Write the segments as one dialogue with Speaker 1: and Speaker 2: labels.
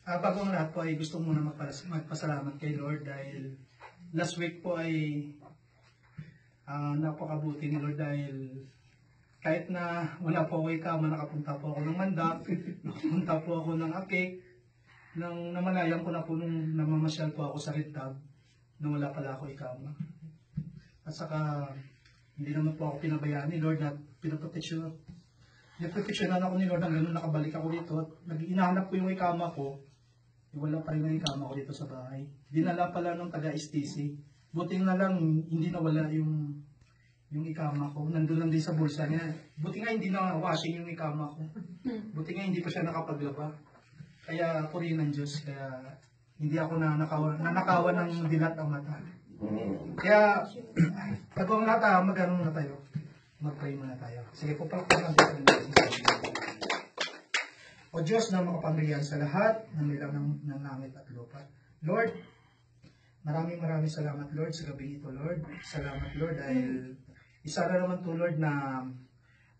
Speaker 1: Bago ang lahat po ay gusto muna magpasalamat kay Lord dahil last week po ay napakabuti ni Lord dahil kahit na wala po ako ikama, nakapunta po ako ng Mandak, nakapunta po ako ng Akik, nang namalayan ko na po nung namamasyal po ako sa Rintab, nung wala pala ako ikama. At saka, hindi naman po ako pinabayaan ni Lord na pinaproteksyonan. Naproteksyonan ako ni Lord hanggang nung nakabalik ako dito at inahanap ko yung ikama ko. Wala pa rin yung ikama ko dito sa bahay. Dinala pala ng taga-STC. Buti na lang hindi nawala yung ikama ko. Nandun lang din sa bulsa niya. Buti nga hindi na washing yung ikama ko. Buti nga hindi pa siya nakapaglaba. Kaya ako rin ng Diyos. Kaya hindi ako nanakawan ng dilat ang mata. Kaya bago ang lahat, mag-ano na tayo. Mag-pray muna tayo. Sige po, palakpakan natin. O Diyos na makapangyarihan sa lahat ng nilang ng langit at lupa. Lord, maraming salamat Lord sa gabi ito Lord. Salamat Lord dahil isa na naman to Lord na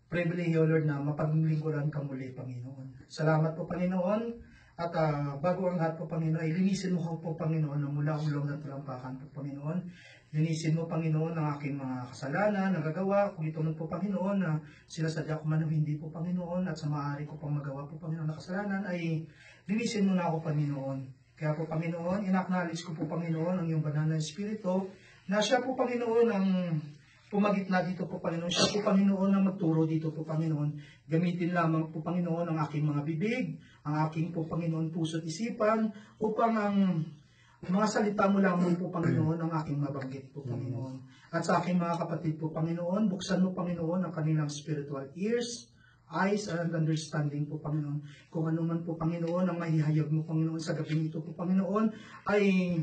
Speaker 1: pribilehyo Lord na mapaglingkuran ka muli Panginoon. Salamat po Panginoon at bago ang lahat po Panginoon ay linisin mo ko po Panginoon na mula ulong ng talampakan po Panginoon. Linisin mo, Panginoon, ang aking mga kasalanan, nagagawa. Kung ito man po, Panginoon, na sinasadya ko man o hindi po, Panginoon, at sa maaari ko pang magawa po, Panginoon, na kasalanan, ay linisin mo na ako, Panginoon. Kaya po, Panginoon, inacknowledge ko po, Panginoon, ang iyong banal na Espiritu, na siya po, Panginoon, ang pumagitna dito po, Panginoon. Siya po, Panginoon, ang magturo dito po, Panginoon. Gamitin lamang po, Panginoon, ang aking mga bibig, ang aking po, Panginoon, puso't isipan, upang ang mga salita mo lamang po, Panginoon, ang aking mabanggit po, Panginoon. At sa aking mga kapatid po, Panginoon, buksan mo, Panginoon, ang kanilang spiritual ears, eyes, and understanding po, Panginoon. Kung ano man po, Panginoon, ang mahihayag mo, Panginoon, sa gabi nito po, Panginoon, ay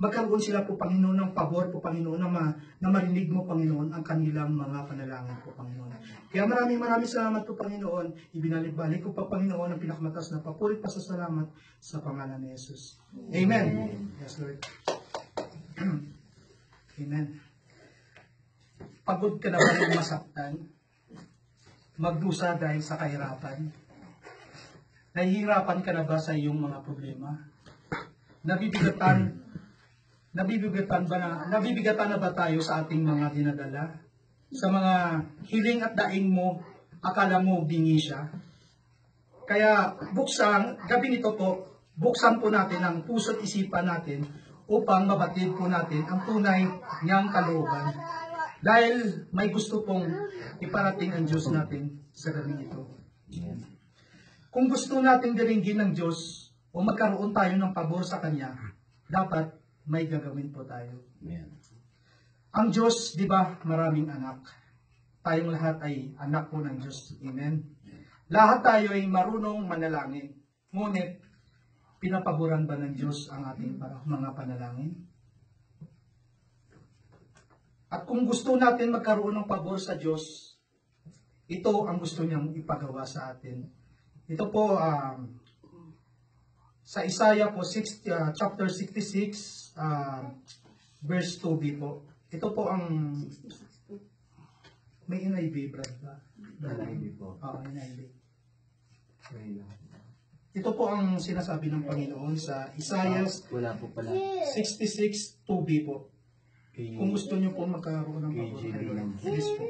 Speaker 1: magkaroon sila po, Panginoon, ng pabor po, Panginoon, na marinig mo, Panginoon, ang kanilang mga panalangin po, Panginoon. Kaya maraming salamat po, Panginoon. Ibinalik-balik ko pa, Panginoon, ang pinakamatas na papurit pasasalamat sa pangalan ni Jesus. Amen. Yes, Lord. Amen. Pagod ka na ba rin masaktan? Magdusa dahil sa kahirapan? Nahihirapan ka na ba sa iyong mga problema? Nabibigatan na ba tayo sa ating mga dinadala? Sa mga hiling at daing mo, akala mo bingi siya? Kaya gabi nito po, buksan po natin ang puso't isipan natin upang mabatid po natin ang tunay niyang kalooban. Dahil may gusto pong iparating ang Diyos natin sa gabi ito. Kung gusto natin diringgin ng Diyos o magkaroon tayo ng pabor sa Kanya, dapat may gagawin po tayo. Amen. Ang Diyos, di ba, maraming anak. Tayong lahat ay anak po ng Diyos. Amen. Lahat tayo ay marunong manalangin. Ngunit, pinapaboran ba ng Diyos ang ating mga panalangin? At kung gusto natin magkaroon ng pabor sa Diyos, ito ang gusto niyang ipagawa sa atin. Ito po, sa Isaiah po, chapter 66, verse 2b po. Ito po ang may NIV, Brad ba? NIV po. NIV. Ito po ang sinasabi ng Panginoon sa Isaiah 66, 2b po. Kung gusto niyo po magkaroon ng pabor, English po.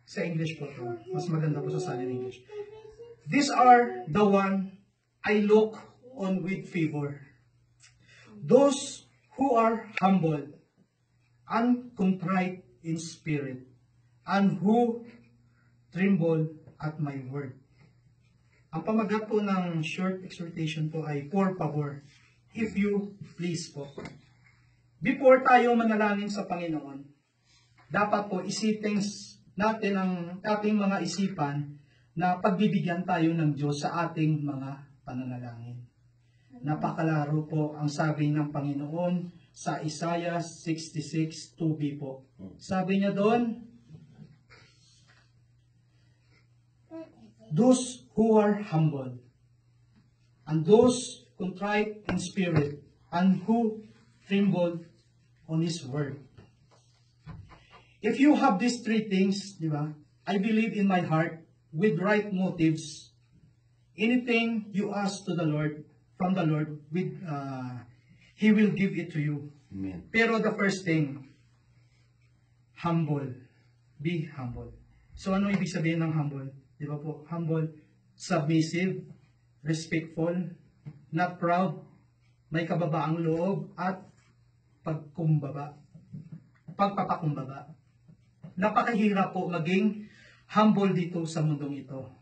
Speaker 1: Sa English po ito. Mas maganda po sa salin English. These are the one I look on with favor. Those who are humble and contrite in spirit, and who tremble at my word. Ang pamagat po ng short exhortation po ay for pabor, if you please po. Before tayo manalangin sa Panginoon, dapat po isipin natin ang ating mga isipan na pagbibigyan tayo ng Diyos sa ating mga pananalangin. Napakalaro po ang sabi ng Panginoon sa Isaiah 66, 2b po. Sabi niya doon, those who are humble, and those contrite in spirit, and who tremble on His word. If you have these three things, di ba? I believe in my heart, with right motives, anything you ask to the Lord, from the Lord, He will give it to you.
Speaker 2: Amen.
Speaker 1: Pero the first thing, humble. Be humble. So ano ibig sabihin ng humble? Di ba po? Humble, submissive, respectful, not proud, may kababaang loob, at pagpapakumbaba. Napakahirap po maging humble dito sa mundong ito.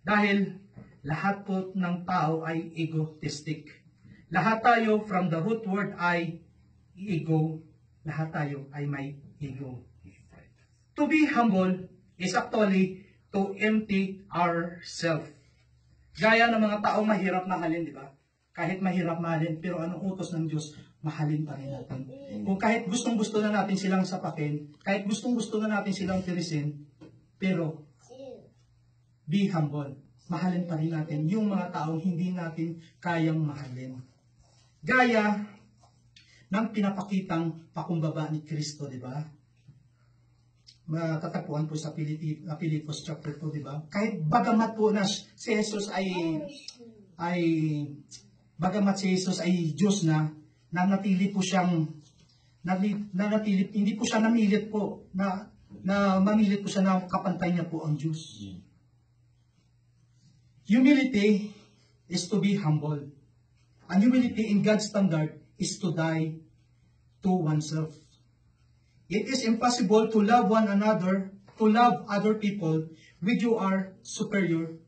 Speaker 1: Dahil lahat po ng tao ay egotistic. Lahat tayo, from the root word ay ego, lahat tayo ay may ego. To be humble is actually to empty ourselves. Gaya ng mga taong mahirap mahalin, di ba? Kahit mahirap mahalin, pero anong utos ng Diyos, mahalin pa rin natin. Kung kahit gustong-gusto na natin silang sapakin, kahit gustong-gusto na natin silang tirisin, pero be humble. Mahalin pa rin natin yung mga taong hindi natin kayang mahalin. Gaya ng pinapakitang pakumbaba ni Kristo, di ba? Matatagpuan po sa Pilipos chapter 2, di ba? Kahit bagamat po na si Jesus bagamat si Jesus ay Diyos na nanatili po siyang hindi po siya namilit po na mamilit po siya na kapantay niya po ang Diyos. Humility is to be humble. And humility in God's standard is to die to oneself. It is impossible to love one another, to love other people when you are superior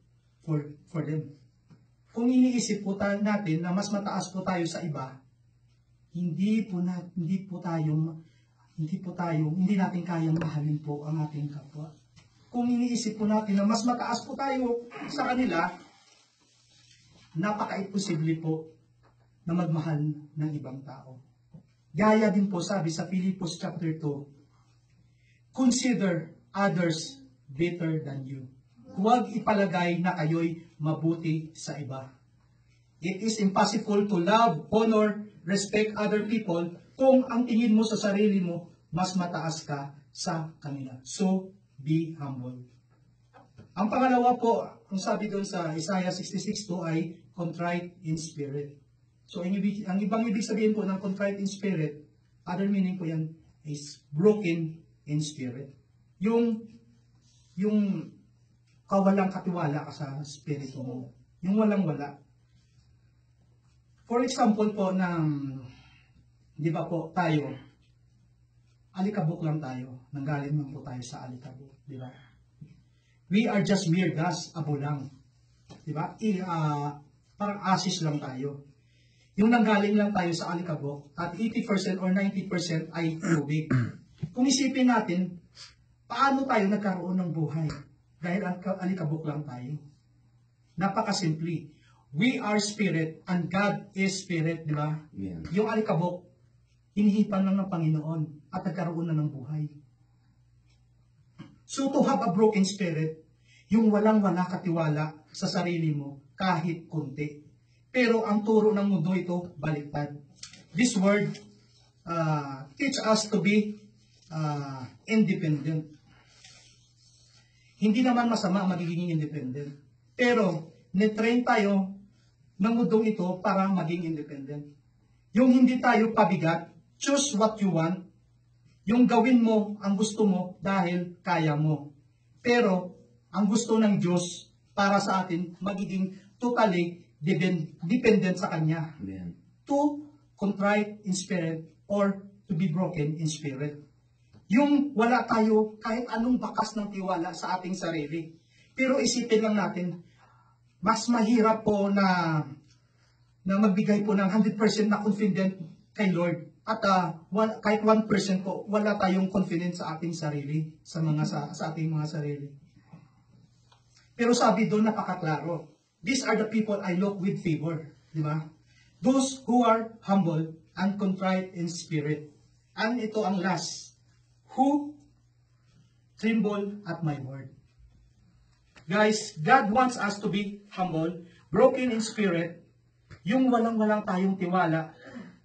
Speaker 1: for them. Kung iniisip po natin na mas mataas po tayo sa iba, hindi natin kayang mahalin po ang ating kapwa. Kung iniisip po natin na mas mataas po tayo sa kanila, napaka-imposible po na magmahal ng ibang tao. Gaya din po sabi sa Pilipos chapter 2, consider others better than you. Huwag ipalagay na kayo'y mabuti sa iba. It is impossible to love, honor, respect other people kung ang tingin mo sa sarili mo, mas mataas ka sa kanila. So, be humble. Ang pangalawa po, ang sabi doon sa Isaiah 66:2 ay contrite in spirit. So, ang ibang ibig sabihin po ng contrite in spirit, other meaning po yan is broken in spirit. Yung kawalang katiwala ka sa spirito mo. Yung walang-wala. For example po di ba po tayo, alikabok lang tayo. Nanggaling lang po tayo sa alikabok. Di ba? We are just mere dust, abo lang. Di ba? Parang asis lang tayo. Yung nanggaling lang tayo sa alikabok at 80% or 90% ay tubig. Kung isipin natin, paano tayo nagkaroon ng buhay? Dahil alikabok lang tayo. Napakasimple. We are spirit and God is spirit, di ba?
Speaker 2: Yeah.
Speaker 1: Yung alikabok, hinihipan lang ng Panginoon at nagkaroon na ng buhay. So to have a broken spirit, yung walang-wala katiwala sa sarili mo kahit kunti. Pero ang turo ng mundo ito, baliktad. This word teach us to be independent. Hindi naman masama magiging independent. Pero, nitrain tayo ng mundong ito para maging independent. Yung hindi tayo pabigat, choose what you want. Yung gawin mo ang gusto mo dahil kaya mo. Pero, ang gusto ng Diyos para sa atin, magiging totally dependent sa Kanya.
Speaker 2: Amen.
Speaker 1: To contrite in spirit or to be broken in spirit. Yung wala tayo kahit anong bakas ng tiwala sa ating sarili. Pero isipin lang natin, mas mahirap po na magbigay po ng 100% na confident kay Lord. At kahit 1% po, wala tayong confidence sa ating sarili, sa ating mga sarili. Pero sabi doon, napakaklaro. These are the people I look with favor. Di ba? Those who are humble and contrite in spirit. And ito ang last. Who tremble at my word. Guys, God wants us to be humble, broken in spirit, yung walang-walang tayong tiwala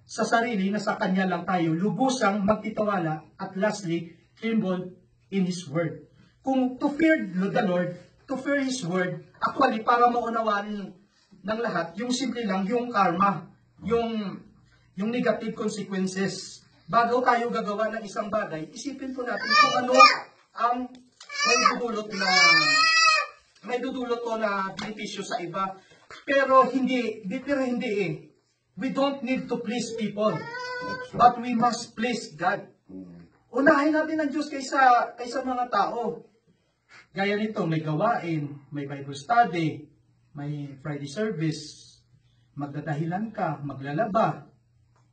Speaker 1: sa sarili na sa Kanya lang tayo, lubusang magtitiwala, at lastly, tremble in His word. Kung to fear the Lord, to fear His word, actually, para maunawaan ng lahat, yung simple lang, yung karma, yung negative consequences. Bago tayo gagawa ng isang bagay, isipin po natin kung ano ang may dudulot ko na benepisyo sa iba. Pero hindi eh. We don't need to please people, but we must please God. Unahin natin ang Diyos kaysa mga tao. Gaya nito, may gawain, may Bible study, may Friday service, magdadahilan ka, maglalaba,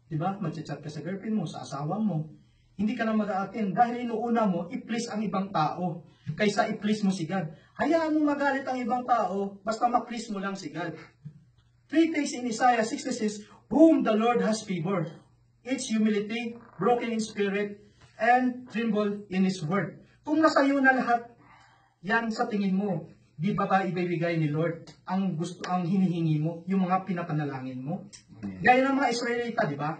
Speaker 1: diba? Magchat-chat ka sa girlfriend mo, sa asawa mo. Hindi ka na mag-a-attend dahil inuuna mo, i-please ang ibang tao kaysa i-please mo si God. Hayaan mo magalit ang ibang tao, basta ma-please mo lang si God. 3 things in Isaiah 66, whom the Lord has favored. It's humility, broken in spirit, and tremble in His word. Kung nasa iyo na lahat, yan sa tingin mo, di ba ibibigay ni Lord ang hinihingi mo, yung mga pinapanalangin mo? Gaya ng mga Israelita, di ba?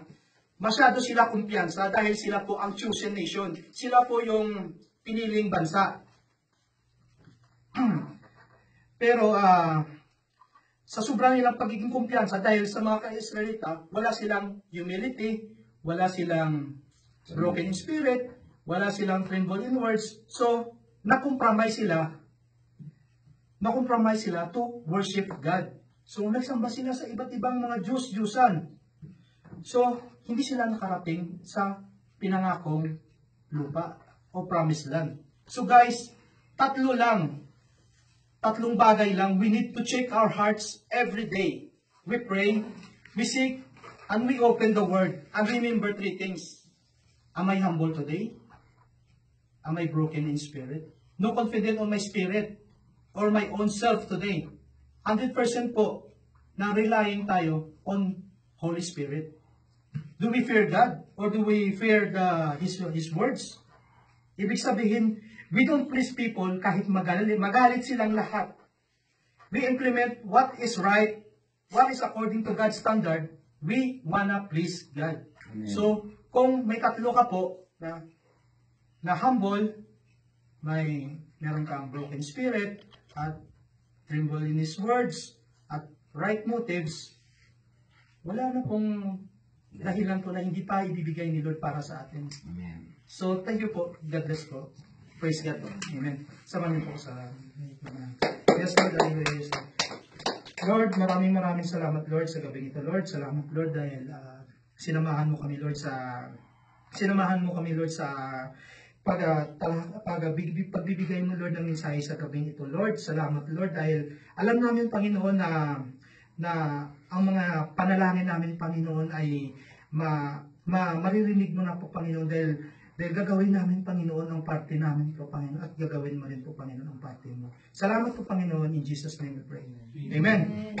Speaker 1: Masyado sila kumpiyansa dahil sila po ang chosen nation. Sila po yung piniling bansa. Pero sa sobrang nilang pagiging kumpiyansa dahil sa mga ka-Israelita, wala silang humility, wala silang broken in spirit, wala silang tremble in words. So, na-compromise sila to worship God. So, nagsamba sila sa iba't ibang mga Diyos-Diyusan. So, hindi sila nakarating sa pinangakong lupa o promised land. So guys, tatlong bagay lang. We need to check our hearts every day. We pray, we seek, and we open the Word. And remember 3 things. Am I humble today? Am I broken in spirit? No confident on my spirit or my own self today. 100% po na relying tayo on Holy Spirit. Do we fear God or do we fear His words? Ibig sabihin, we don't please people kahit magalit silang lahat. We implement what is right, what is according to God's standard. We wanna please God. Amen. So, kung may tatlo ka po na humble, meron kang broken spirit, at tremble in His words, at right motives, wala na pong dahilan po na hindi pa ibibigay ni Lord para sa atin. Amen. So, thank you po. God bless po. Praise God po. Amen. Samanin po sa yes, Lord. Lord, maraming salamat, Lord, sa gabi ito, Lord. Salamat, Lord, dahil sinamahan mo kami, Lord, sa pagbibigay mo, Lord, ng mensahe sa gabi ito, Lord. Salamat, Lord, dahil alam namin, Panginoon, na ang mga panalangin namin, Panginoon, ay maririnig mo na po, Panginoon, dahil gagawin namin, Panginoon, ang parte namin po, Panginoon, at gagawin mo rin po, Panginoon, ang parte mo. Salamat po, Panginoon. In Jesus' name we pray. Amen.